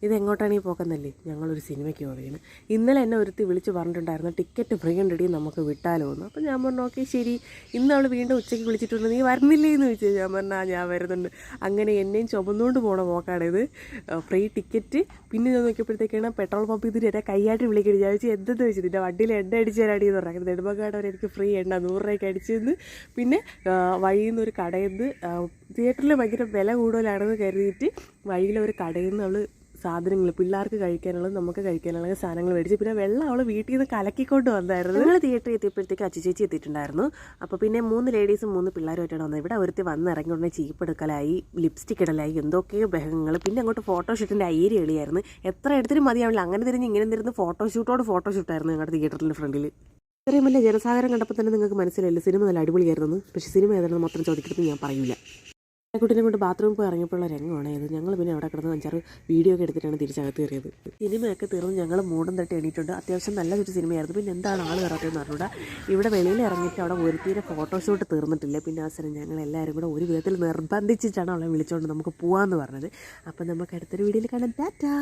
ഇതെങ്ങോട്ടാണ് ഈ പോക്കെന്നല്ലേ, ഞങ്ങളൊരു സിനിമയ്ക്ക് പോവുകയാണ്. ഇന്നലെ എന്നെ ഒരുത്തി വിളിച്ച് പറഞ്ഞിട്ടുണ്ടായിരുന്നു ടിക്കറ്റ് ഫ്രീ ഉണ്ടെടി നമുക്ക് വിട്ടാലോ എന്ന്. അപ്പോൾ ഞാൻ പറഞ്ഞു ഓക്കെ ശരി. ഇന്ന് അവൾ വീണ്ടും ഉച്ചയ്ക്ക് വിളിച്ചിട്ടുണ്ട്, നീ വരുന്നില്ലേ എന്ന് ചോദിച്ചു. ഞാൻ പറഞ്ഞു ഞാൻ വരുന്നുണ്ട്. അങ്ങനെ എന്നെയും ചുമന്നുകൊണ്ട് പോകണ പോക്കാണിത്. Free ticket. പിന്നെ ഞാൻ നോക്കിയപ്പോഴത്തേക്കാണ് പെട്രോൾ പമ്പ് ഇതിന് എന്നെ കൈയായിട്ട് വിളിക്കുന്നത്. ഞാൻ ചോദിച്ചു എന്തെന്ന് ചോദിച്ചു. നിൻ്റെ വണ്ടിയിൽ എണ്ണ അടിച്ച് തരാടി എന്ന് പറഞ്ഞു. നെടുമ്പങ്ങാട് വരെ എനിക്ക് ഫ്രീ എണ്ണ 100 രൂപയ്ക്ക് അടിച്ചെന്ന്. പിന്നെ വഴിയിൽ നിന്ന് ഒരു കടയിൽ നിന്ന് തിയേറ്ററിൽ ഭയങ്കര വില കൂടുതലാണെന്ന് കരുതിയിട്ട് വഴിയിലൊരു കടയിൽ നിന്ന് അവൾ സാധനങ്ങൾ പിള്ളേർക്ക് കഴിക്കാനുള്ളത് നമുക്ക് കഴിക്കാനുള്ള സാധനങ്ങൾ മേടിച്ച് പിന്നെ വെള്ളം അവൾ വീട്ടിൽ നിന്ന് കലക്കിക്കൊണ്ട് വന്നായിരുന്നു. ഞങ്ങൾ തിയേറ്ററിൽ എത്തിയപ്പോഴത്തേക്ക് അച്ചു ചേച്ചി എത്തിയിട്ടുണ്ടായിരുന്നു. അപ്പോൾ പിന്നെ 3 ലേഡീസും 3 പിള്ളേരുമായിട്ടാണ് വന്നത്. ഇവിടെ ഒരുത്തി വന്ന് ഇറങ്ങി ഉടനെ ചീപ്പ് എടുക്കലായി, ലിപ്സ്റ്റിക് ഇടലായി, എന്തൊക്കെയോ ബഹങ്ങൾ. പിന്നെ അങ്ങോട്ട് ഫോട്ടോഷൂട്ടിൻ്റെ അയ്യേരി എളിയായിരുന്നു. എത്ര എടുത്തിട്ടും മതിയാവില്ല. അങ്ങനെ തിരിഞ്ഞ് ഇങ്ങനെ തിരുന്ന് ഫോട്ടോഷൂട്ടായിരുന്നു ഞങ്ങളുടെ തിയേറ്ററിൻ്റെ ഫ്രണ്ടിൽ. ഇത്രയും വലിയ ജനസാഗരം കണ്ടപ്പോൾ തന്നെ നിങ്ങൾക്ക് മനസ്സിലായില്ല സിനിമ നല്ല അടിപൊളിയായിരുന്നു. പക്ഷേ സിനിമ ഏതാണെന്ന് മാത്രം ചോദിക്കുന്നത് ഞാൻ പറയൂല. കുട്ടീനെ കൊണ്ട് ബാത്റൂമിൽ പോയി ഇറങ്ങിയപ്പോഴുള്ള രംഗമാണ് ഇത്. ഞങ്ങൾ പിന്നെ അവിടെ കിടന്ന് 5-6 വീഡിയോ ഒക്കെ എടുത്തിട്ടാണ് തിരിച്ചകത്ത് കയറിയത്. സിനിമയൊക്കെ തീർന്ന് ഞങ്ങൾ മൂടും തട്ടി എണീറ്റുണ്ട്. അത്യാവശ്യം നല്ലൊരു സിനിമയായിരുന്നു. പിന്നെ എന്താണ് ആൾ കയറാത്തതെന്ന് പറഞ്ഞൂടാ. ഇവിടെ വെളിയിൽ ഇറങ്ങിയിട്ട് അവിടെ ഒരുത്തീരെ ഫോട്ടോഷൂട്ട് തീർന്നിട്ടില്ല. പിന്നെ അവസരം ഞങ്ങൾ എല്ലാവരും കൂടെ ഒരു വിധത്തിൽ നിർബന്ധിച്ചിട്ടാണ് അവളെ വിളിച്ചുകൊണ്ട് നമുക്ക് പോകാമെന്ന് പറഞ്ഞത്. അപ്പം നമുക്ക് അടുത്തൊരു വീഡിയോയിൽ കാണാം. ടാറ്റാ.